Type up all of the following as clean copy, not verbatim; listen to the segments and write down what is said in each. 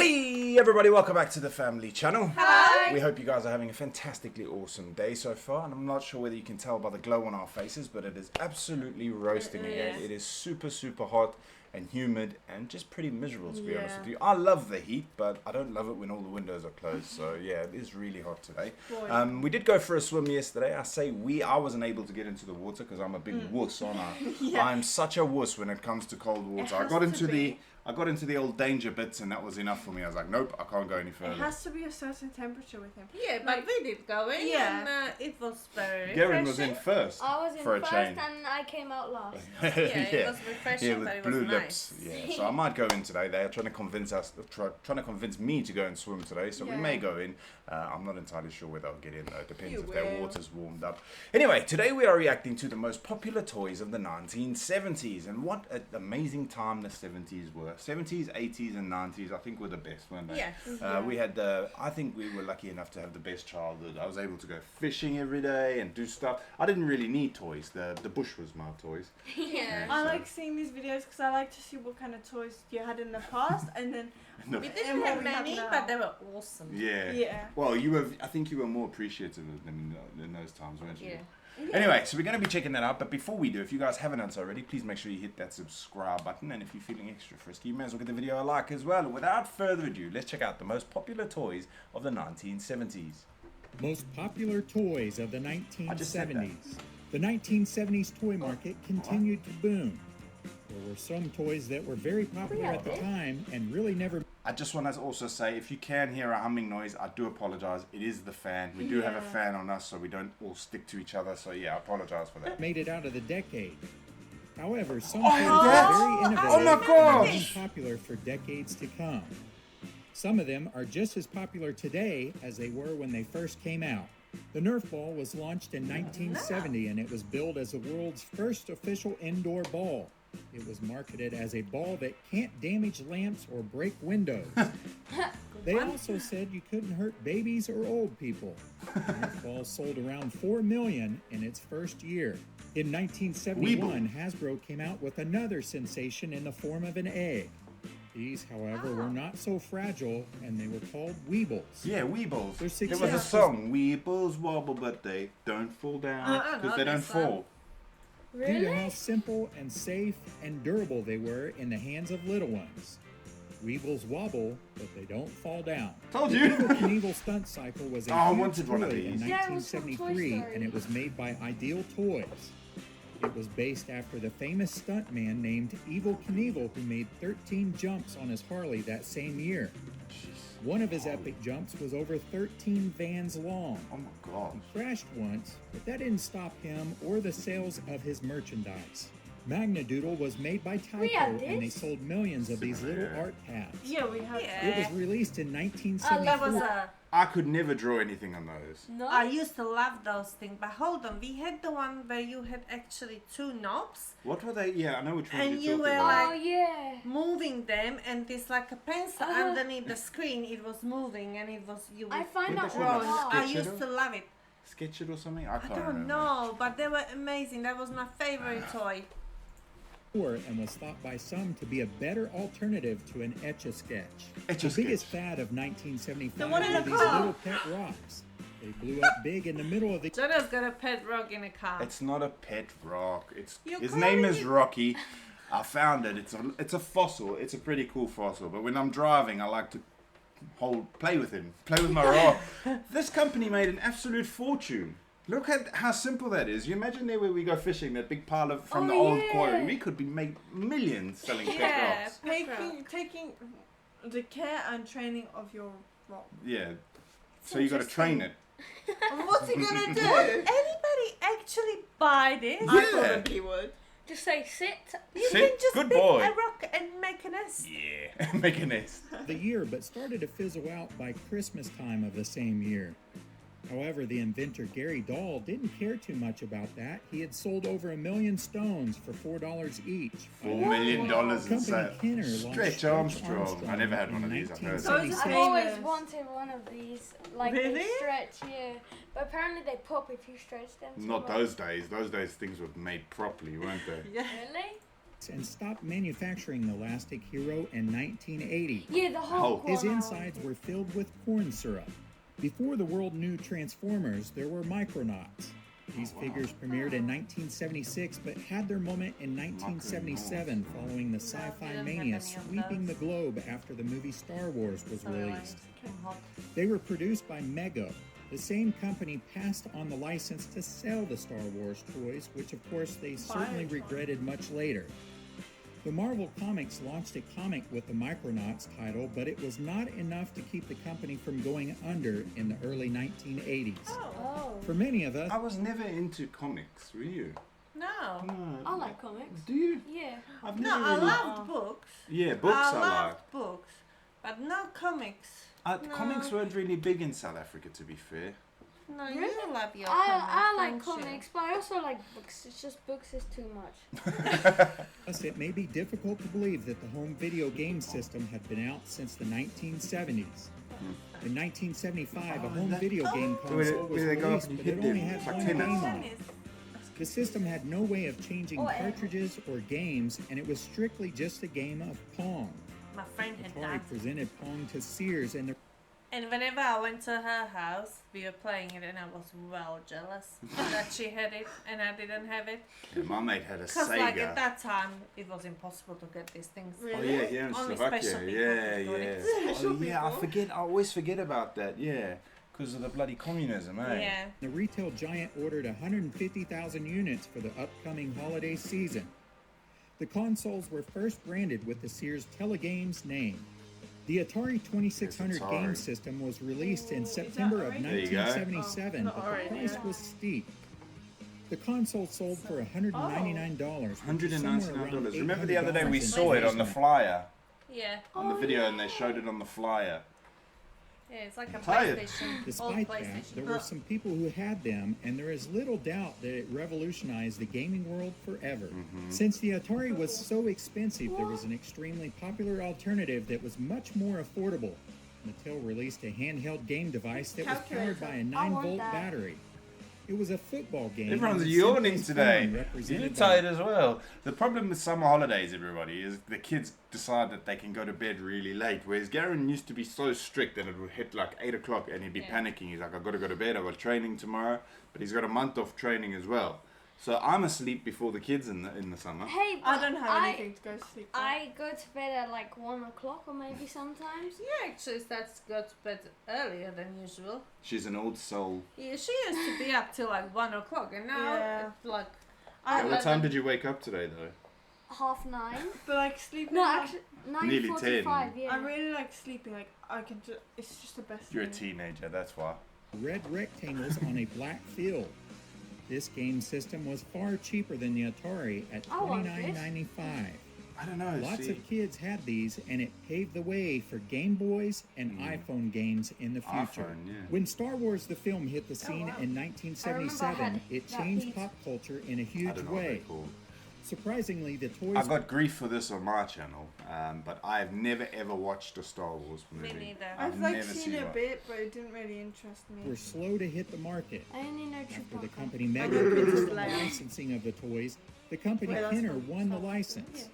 Hey everybody, welcome back to the family channel. Hi. We hope you guys are having a fantastically awesome day so far, and I'm not sure whether you can tell by the glow on our faces, but it is absolutely roasting here. It is super hot and humid and just pretty miserable, to be honest with you. I love the heat, but I don't love it when all the windows are closed, so yeah, it is really hot today. We did go for a swim yesterday. I wasn't able to get into the water because I'm a big wuss, aren't I? I'm such a wuss when it comes to cold water. I got into the old danger bits, and that was enough for me. I was like, nope, I can't go any further. It has to be a certain temperature with him. Yeah, but we did go in, and it was very refreshing. Garen was in first. I was in for a first, change. and I came out last. It was refreshing, with but it blue was lips. nice. Yeah, so I might go in today. They are trying to convince me to go and swim today. So we may go in. I'm not entirely sure whether I'll get in though. It depends if their water's warmed up. Anyway, today we are reacting to the most popular toys of the 1970s, and what an amazing time the 70s were. 70s, 80s, and 90s, I think were the best, weren't they? Yes. We had I think we were lucky enough to have the best childhood. I was able to go fishing every day and do stuff. I didn't really need toys. The bush was my toys. Yeah. I like seeing these videos because I like to see what kind of toys you had in the past, and then We didn't have many, but they were awesome. Yeah. Well, I think you were more appreciative of them in those times, weren't you? Yeah. Anyway, so we're going to be checking that out, but before we do, if you guys haven't done so already, please make sure you hit that subscribe button, and if you're feeling extra frisky, you may as well give the video a like as well. And without further ado, let's check out the most popular toys of the 1970s. Most popular toys of the 1970s. The 1970s toy market continued to boom. There were some toys that were very popular at the time and really never... I just want to also say, if you can hear a humming noise, I do apologize. It is the fan. We do have a fan on us, so we don't all stick to each other. So yeah, I apologize for that. made it out of the decade. However, some toys were very innovative and remained popular for decades to come. Some of them are just as popular today as they were when they first came out. The Nerf ball was launched in 1970, and it was billed as the world's first official indoor ball. It was marketed as a ball that can't damage lamps or break windows. They also said you couldn't hurt babies or old people. The Nerf ball sold around 4 million in its first year. In 1971, Hasbro came out with another sensation in the form of an egg. These, however, were not so fragile, and they were called Weebles. Yeah, Weebles. There was a song, Weebles wobble, but they don't fall down, because they don't fall. Really? Due to how simple and safe and durable they were in the hands of little ones. Weebles wobble, but they don't fall down. Told you! The Evel Knievel stunt cycle was a I huge wanted one of toy these. in Yeah, it was from Toy 1973, Story. and it was made by Ideal Toys. It was based after the famous stuntman named Evel Knievel, who made 13 jumps on his Harley that same year. One of his epic jumps was over 13 vans long. Oh my god. He crashed once, but that didn't stop him or the sales of his merchandise. Magnadoodle was made by Tyco, and they sold millions of these little art tabs. Yeah, we have. It was released in That 1974. was I could never draw anything on those. No. I used to love those things, but hold on, we had the one where you had actually two knobs. What were they? Yeah, I know which one And you're you talking were about. Oh yeah. moving them, and this like a pencil underneath the screen, it was moving, and it was you. I find What that the fuck? wrong. I Sketch used it to love it. Sketch it or something? I I can't don't remember. know, but they were amazing. That was my favorite toy. And was thought by some to be a better alternative to an Etch-a-Sketch. The Etch-a-Sketch. biggest fad of 1975 The one in were the these car. little pet rocks. They blew up big in the middle of the... Jono's got a pet rock in a car. It's not a pet rock. You're His name is calling it- Rocky. I found it. It's a fossil. It's a pretty cool fossil. But when I'm driving, I like to play with him. Play with my rock. This company made an absolute fortune. Look at how simple that is. You imagine there where we go fishing, that big pile of from the old quarry. We could be make millions selling pet rocks. Taking the care and training of your rock. Yeah. So you got to train it. What's he gonna do? Would anybody actually buy this? I probably would. Just say sit. You Sit. can just Good pick boy. a rock and make a nest. Yeah. Make a nest. the year, but started to fizzle out by Christmas time of the same year. However, the inventor Gary Dahl didn't care too much about that. He had sold over 1 million stones for $4 each. $4 million in Company sale. Kenner launched Stretch Armstrong. I never had one of these. I've heard So of it's it. I've always famous. wanted one of these. Like Really? they stretch, yeah. But apparently they pop if you stretch them. too Not much. those days. Those days things were made properly, weren't they? Yeah. Really? and stopped manufacturing the Elastic Hero in 1980. Yeah, the whole His corner. insides were filled with corn syrup. Before the world knew Transformers, there were Micronauts. These figures premiered in 1976 but had their moment in 1977 following the sci-fi mania sweeping the globe after the movie Star Wars was released. They were produced by Mego. The same company passed on the license to sell the Star Wars toys, which of course they certainly regretted much later. The Marvel Comics launched a comic with the Micronauts title, but it was not enough to keep the company from going under in the early 1980s. Oh. For many of us, I was never into comics, were you? No. I like comics. Do you? Yeah. I've No, never I really... loved books. Yeah, books I like. loved books, but no comics. No. Comics weren't really big in South Africa, to be fair. No, Really? you love your I like comics, don't you? comics, but I also like books. It's just books is too much. it may be difficult to believe that the home video game system had been out since the 1970s. In 1975, a home video game console was released, but it only had one game on it. The system had no way of changing cartridges or games, and it was strictly just a game of Pong. My friend had Atari that. presented Pong to Sears, and the And whenever I went to her house, we were playing it, and I was well jealous that she had it and I didn't have it. Yeah, my mate had a Because Sega. like at that time, it was impossible to get these things. Oh yeah, here in Only Slovakia. special people Yeah, could do it. yeah. Special Oh yeah, I people. forget. I always forget about that. Yeah, because of the bloody communism, eh? Yeah. The retail giant ordered 150,000 units for the upcoming holiday season. The consoles were first branded with the Sears Telegames name. The Atari 2600 Atari. game system was released in September of There you go. 1977, Oh, but the alright, price yeah. was steep. The console sold for $199. $199. Remember the other day we $800 saw it on the flyer, Yeah. on the video, and they showed it on the flyer. Yeah, it's like a Tired. PlayStation. Old Despite that, PlayStation. there were some people who had them, and there is little doubt that it revolutionized the gaming world forever. Since the Atari was so expensive, there was an extremely popular alternative that was much more affordable. Mattel released a handheld game device that was powered by a 9-volt that. battery. It was a football game. Everyone's in the yawning simplest today. form, You're represented by tired as well. The problem with summer holidays, everybody, is the kids decide that they can go to bed really late. Whereas Garen used to be so strict that it would hit like 8 o'clock and he'd be panicking. He's like, I've got to go to bed, I've got training tomorrow. But he's got a month off training as well. So I'm asleep before the kids in the summer. Hey, I but don't have anything to go to sleep. for. I go to bed at like 1 o'clock or maybe sometimes. Yeah, actually, that's go to bed earlier than usual. She's an old soul. Yeah, she used to be up till like 1 o'clock, and now Yeah. it's like. I What time did you wake up today, though? 9:30. But like sleeping. No, like, actually Nearly 9:45. Yeah. I really like sleeping. Like I can just. It's just the best. You're a thing. teenager, that's why. red rectangles on a black field. This game system was far cheaper than the Atari at I want this. $29.95. I don't know. Lots see, of kids had these, and it paved the way for Game Boys and iPhone games in the future. iPhone, yeah. When Star Wars the film hit the scene in I 1977, remember I it had that changed piece. pop culture in a I huge don't know what way. they're called. Surprisingly, the toys I got grief for this on my channel, but I've never ever watched a Star Wars movie. Me neither. I've like never seen seen a one. bit, but it didn't really interest me. were slow to hit the market. I only know After the Chewbacca. company know Mega Princess purchased the Leia. licensing of the toys, the company Wait, that's Kenner from- won the license.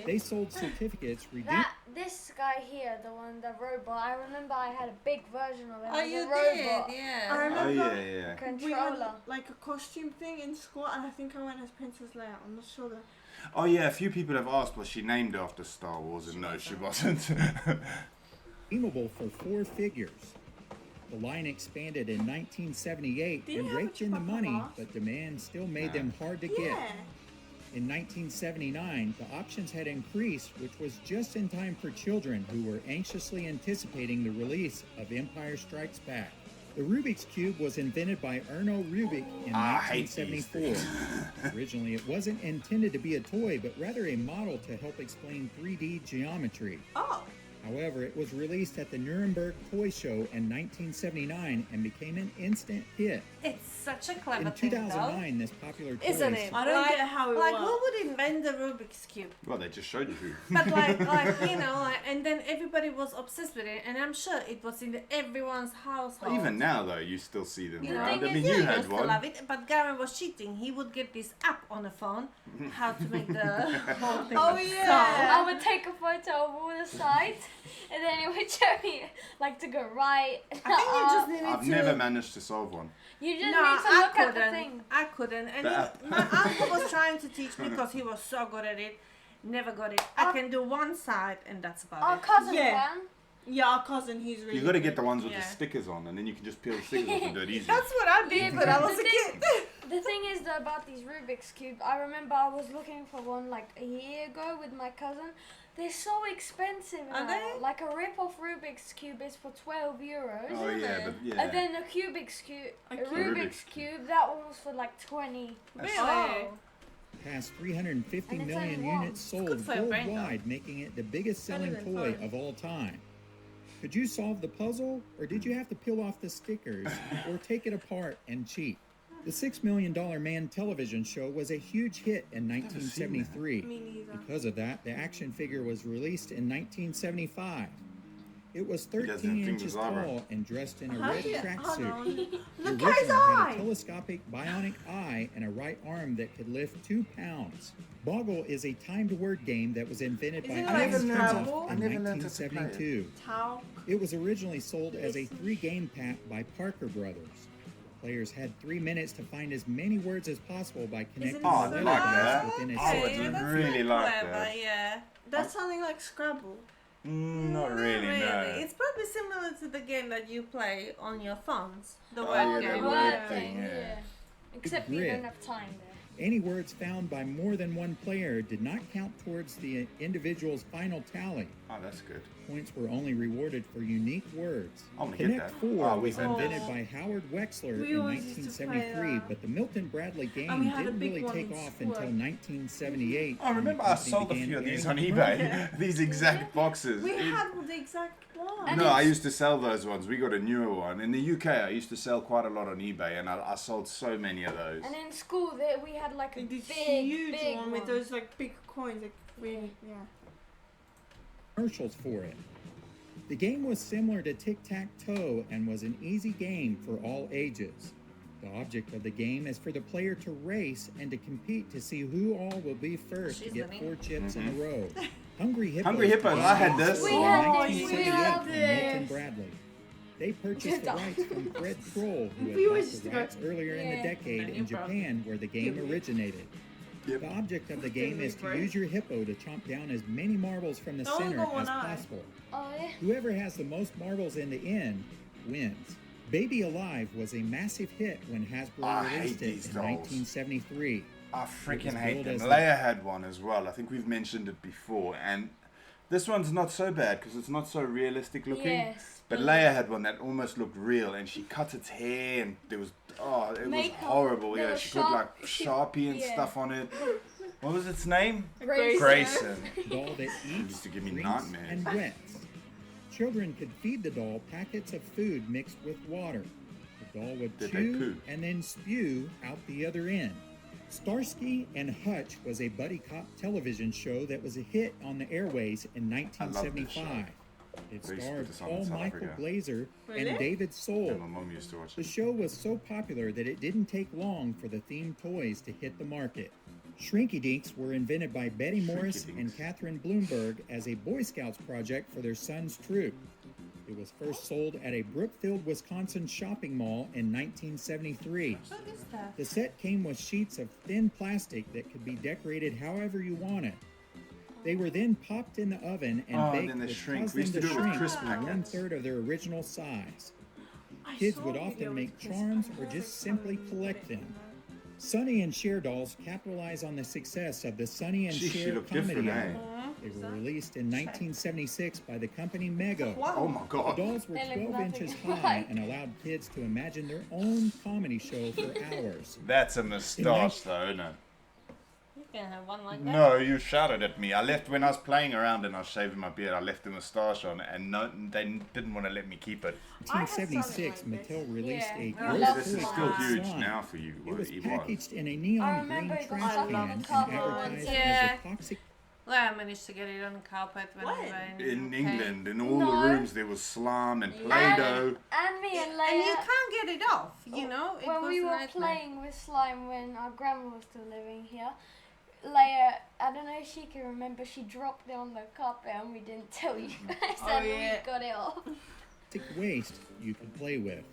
They sold certificates redeemed. This guy here, the robot. I remember I had a big version of it. Oh, It was you a robot. did, I yeah. Oh remember yeah, yeah. we had Controller. like a costume thing in school, and I think I went as Princess Leia. I'm not sure. Oh yeah, a few people have asked, was she named after Star Wars? And no, she wasn't. Redeemable for 4 figures. The line expanded in 1978 Do you and have a raked in the Chewbacca money, mask? but demand still made Nah. them hard to get. Yeah. In 1979, the options had increased, which was just in time for children who were anxiously anticipating the release of Empire Strikes Back. The Rubik's Cube was invented by Erno Rubik in I hate these 1974. Originally, it wasn't intended to be a toy, but rather a model to help explain 3D geometry. Oh. However, it was released at the Nuremberg Toy Show in 1979 and became an instant hit. It's such a clever In thing, 2009, this popular toy Isn't it? I don't get how it like works. who would invent the Rubik's Cube? Well, they just showed you who. But like you know, and then everybody was obsessed with it, and I'm sure it was in everyone's household. Even now, though, you still see them You know, around. thing I mean, is, you yeah, had used to one. love it, but Garen was cheating. He would get this app on the phone, how to make the whole thing. Oh, yeah. I would take a photo of all the sides, and then it would show me like to go right. I think you just needed I've to. never managed to solve one. You just No, need to I look at the couldn't. thing. I couldn't. And The he, app. my uncle was trying to teach me because he was so good at it. Never got it. I can do one side, and that's about Our it. cousin Yeah. can. Yeah, our cousin, he's really You got to good. get the ones with Yeah. the stickers on, and then you can just peel the stickers off and do it easy. That's what I did Yeah, when I but was the a thing- kid. The thing is though about these Rubik's Cube, I remember I was looking for one like a year ago with my cousin. They're so expensive Are now. they? Like a rip-off Rubik's Cube is for 12 euros. Oh yeah, but yeah. And then a Rubik's Rubik's Cube, that one was for like 20. Really? Oh. Past 350 And it's million only one. units sold good for your brain, though. worldwide, making it the biggest Better selling than toy fun. of all time. Could you solve the puzzle, or did you have to peel off the stickers, or take it apart and cheat? The $6 Million Man television show was a huge hit in Never seen that. 1973. Me neither. Because of that, the action figure was released in 1975. It was doesn't have 13 fingers inches either. tall and dressed in a How red do you- hold tracksuit. on. The Look at his original had eye! a telescopic bionic eye and a right arm that could lift 2 pounds. Boggle is a timed word game that was invented by Isn't it I like never learned Scrabble? to- I in never learned how to play it. 1972. Tau. It was originally sold as a 3-game pack by Parker Brothers. Players had 3 minutes to find as many words as possible by connecting it the Oh, so I letter like nice? that. dots within a I set would yeah, game. that's really not like clever, that. yeah. That's something like Scrabble. Not really, no. It's probably similar to the game that you play on your phones. The Oh, word yeah, the game. word Word thing, yeah. Except you Grid. don't have time there. Any words found by more than one player did not count towards the individual's final tally. Oh, that's good. Points were only rewarded for unique words. I wanna get Connect that. 4 Oh, was we've had invented this. by Howard Wexler We in always used to play 1973, that. but the Milton Bradley game And we had a didn't big really one take in off school. until 1978. I remember when I the company sold a began few of these airing on eBay. These exact boxes. We It- had the exact one. And No, I it's- used to sell those ones. We got a newer one. In the UK, I used to sell quite a lot on eBay, and I sold so many of those. And in school there we had like a Like this big, huge big one with those like big coins, like really, yeah. Commercials for it. The game was similar to tic-tac-toe and was an easy game for all ages. The object of the game is for the player to race and to compete to see who all will be first to She's get winning. 4 chips in a row. Hungry Hippos. Hungry Hippos, I had this. We in had this, 1978 we had from Milton this. Bradley. They purchased the rights from Fred Kroll, who had We bought used the to go- rights earlier in the Yeah. decade And in you broke Japan, where the game Give me- originated. Yep. The object of the Give game me is to break. use your hippo to chomp down as many marbles from the I only center got one as eye. possible. Oh yeah. Whoever has the most marbles in the end wins. Baby Alive was a massive hit when Hasbro I hate released it these in dolls. 1973. I It freaking was hate billed them. as the- Leia had one as well. I think we've mentioned it before. And this one's not so bad because it's not so realistic looking. Yes. But Leia had one that almost looked real, and she cut its hair, and there was it Makeup. was horrible. There Yeah, was she put like Sharpie and yeah. stuff on it. What was its name? Grayson. Grayson. Doll that eats, Used to give me drinks, nightmares. and wets. Children could feed the doll packets of food mixed with water. The doll would Did they chew poo? and then spew out the other end. Starsky and Hutch was a buddy cop television show that was a hit on the airways in I love this 1975. It They used to put starred this on Paul in South Michael Africa. Glazer Really? and David Yeah, Soul. my mom used to watch The it. show was so popular that it didn't take long for the themed toys to hit the market. Shrinky Dinks were invented by Betty Morris Shrinky and Dinks. Catherine Bloomberg as a Boy Scouts project for their son's troop. It was first sold at a Brookfield, Wisconsin shopping mall in 1973. What is that? The set came with sheets of thin plastic that could be decorated however you wanted. They were then popped in the oven and Oh, baked, then they which shrink. caused We them used to to do it with shrink crisp to packets. 1/3 of their original size. I Kids saw would a video often with make Chris charms or Pratt. just simply collect them. Sonny and Cher dolls capitalized on the success of the Sonny and She Cher looked comedy different, eh? album. They were released in 1976 by the company Mego. Oh my The god. dolls were They look 12 nothing inches alike. high and allowed kids to imagine their own comedy show for hours. That's a moustache though, isn't it? can have one like that. No, you shouted at me. I left when I was playing around and I was shaving my beard. I left the moustache on, and they didn't want to let me keep it. In 1976, Mattel released a Yeah. Girls' love This is Toy still called huge Slime. now for you. It was It packaged in a I neon remember green it was trash up can on the and cover. advertised Yeah. as a toxic. Well, I managed to get it on the carpet when we were In UK. England, in all No. the rooms, there was slime and Play-Doh. And me and And Leia, you can't get it off, you know? It when was we a were nightmare. playing with slime when our grandma was still living here, Leia, I don't know if she can remember, she dropped it on the carpet and we didn't tell you guys and yeah. we got it off. Waste you could play with.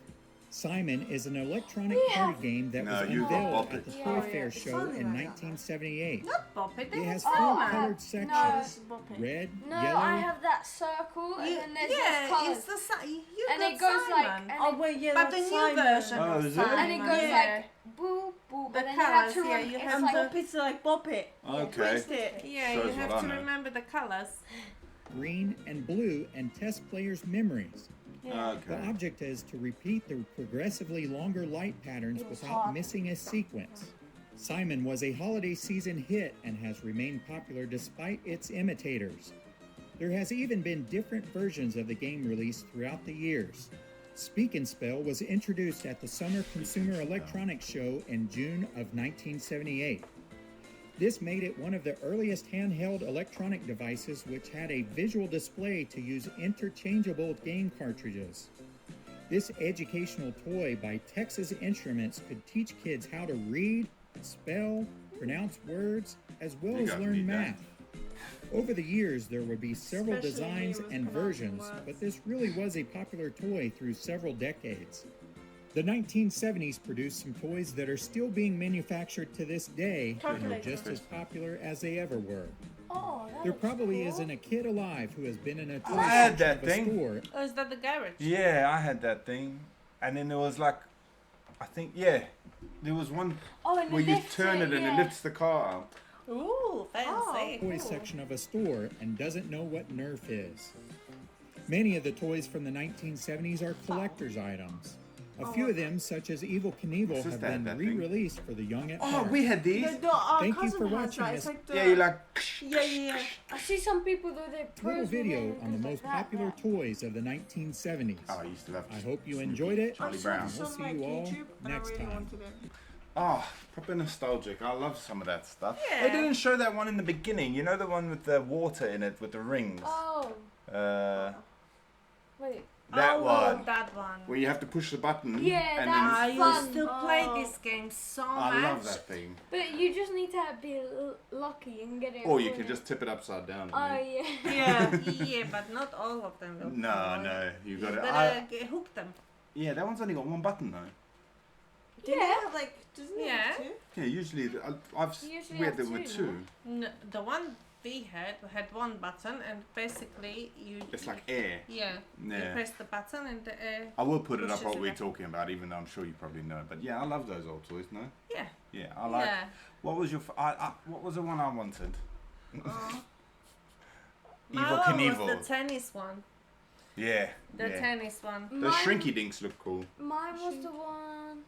Simon is an electronic We party have- game that No, was you got unveiled Bop at It. the Yeah, Toy yeah. Fair It's show something in like that. 1978. Not Bop It, It has was four Simon. colored sections: No. red, No, I yellow. have that circle and then there's yeah, those colours. it's the you And got it goes like, Simon. and Oh, it, wait, yeah, But that's the new Simon. version Oh, of is it? Simon. and it goes yeah. like boo boo, The but then you have to colours, yeah, you it's have And like Bop It's like Bop It. Okay. Twist it. Yeah, Shows you what have I to know. remember the colours. green, and blue, and test players' memories. Yeah. The Okay. object is to repeat the progressively longer light patterns without missing a sequence. Simon was a holiday season hit and has remained popular despite its imitators. There has even been different versions of the game released throughout the years. Speak and Spell was introduced at the Summer Consumer Electronics Show in June of 1978. This made it one of the earliest handheld electronic devices which had a visual display to use interchangeable game cartridges. This educational toy by Texas Instruments could teach kids how to read, spell, pronounce words, as well You as guys learn need that. math. Over the years, there would be several Especially designs with and pronouncing versions, words. but this really was a popular toy through several decades. The 1970s produced some toys that are still being manufactured to this day and are Calculator. just as popular as they ever were. oh, that There looks probably cool. isn't a kid alive who has been in a toy I had section that of a thing. store Oh, is that the garage? Yeah, I had that thing. And then there was like, I think, yeah, there was one Oh, and where it you lifts turn it and yeah. it lifts the car out. Ooh, fancy. toy section of a store and doesn't know what Nerf is. Many of the toys from the 1970s are collector's items. A few of them, such as Evel Knievel, Is have that been that thing? re-released for the young at Oh, heart. we had these. Our Thank you cousin for has watching that. It's this. like the, Yeah, you like. yeah. I see some people do their pros Little with it video and on the goes most like that, popular that. toys of the 1970s. Oh, I used to love. I hope you enjoyed it. Charlie I've Brown. seen We'll some, see like, you all YouTube, and I next really time. wanted it. Oh, proper nostalgic. I love some of that stuff. Yeah. They didn't show that one in the beginning. You know the one with the water in it with the rings. Oh, wait. That Oh, one that one. where you have to push the button. Yeah, and that's I then fun. used to play this game so much. I love that thing. But you just need to be lucky and get it. Or you right. can just tip it upside down. Oh and yeah. Yeah. Yeah, but not all of them. will No, come no, on. you got You it. gotta hook them. Yeah, that one's only got one button though. Didn't it have, like, doesn't it have Yeah. two? Yeah, usually I've Usually we had have them with two, two. No, the one we had one button, and basically you. It's like air. Yeah. You Yeah. press the button and the air. I will put it up Pushes what it we're up. talking about, even though I'm sure you probably know. But yeah, I love those old toys. No. Yeah. Yeah, I like. Yeah. What was your? What was the one I wanted? My Evel one was Knievel. the tennis one. Yeah. The yeah. tennis one. Those shrinky dinks look cool. Mine was the one.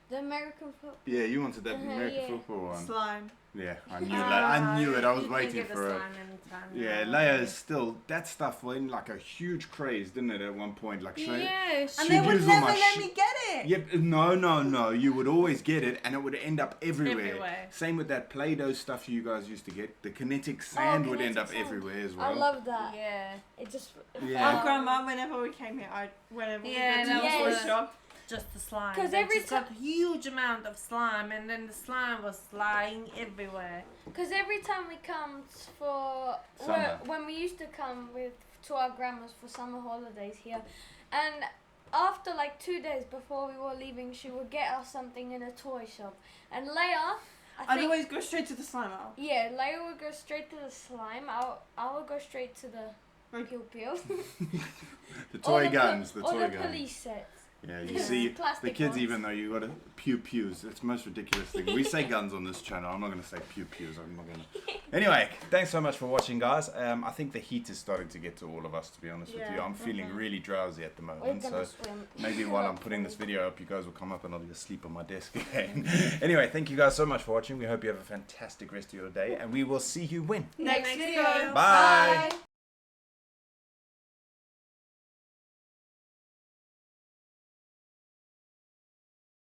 The American football. Yeah, you wanted that American yeah. football one. Slime. Yeah, I knew that. I knew it. I was You can waiting get the for it. slime anytime, Yeah, Leia is still that stuff went like a huge craze, didn't it? At one point, like Yeah, And She'd they would use all never my let shi- me get it. Yep. No. You would always get it, and it would end up everywhere. Everywhere. Same with that Play-Doh stuff you guys used to get. The kinetic sand would end kinetic up sand. everywhere as well. I love that. Yeah. It just. Yeah. Our grandma, whenever we came here, whenever Yeah, we that go to the was toy the- shop, Just the slime. 'Cause They every just got huge amount of slime, and then the slime was lying everywhere. Because every time we come for Summer. when we used to come to our grandma's for summer holidays here, and after like 2 days before we were leaving, she would get us something in a toy shop. And Leia, I I'd think, always go straight to the slime aisle. yeah, Leia would go straight to the slime. I would go straight to the Right. pew pew. The toy guns. The or toy the guns. police sets. Yeah, you see, the Plastic kids, ones. even though you got to pew-pews, it's the most ridiculous thing. We say guns on this channel. I'm not going to say pew-pews. I'm not going to. Anyway, thanks so much for watching, guys. I think the heat is starting to get to all of us, to be honest with you. I'm feeling really drowsy at the We're moment. gonna So swim. maybe while I'm putting this video up, you guys will come up and I'll just sleep on my desk again. Anyway, thank you guys so much for watching. We hope you have a fantastic rest of your day. And we will see you when. Next video. Bye.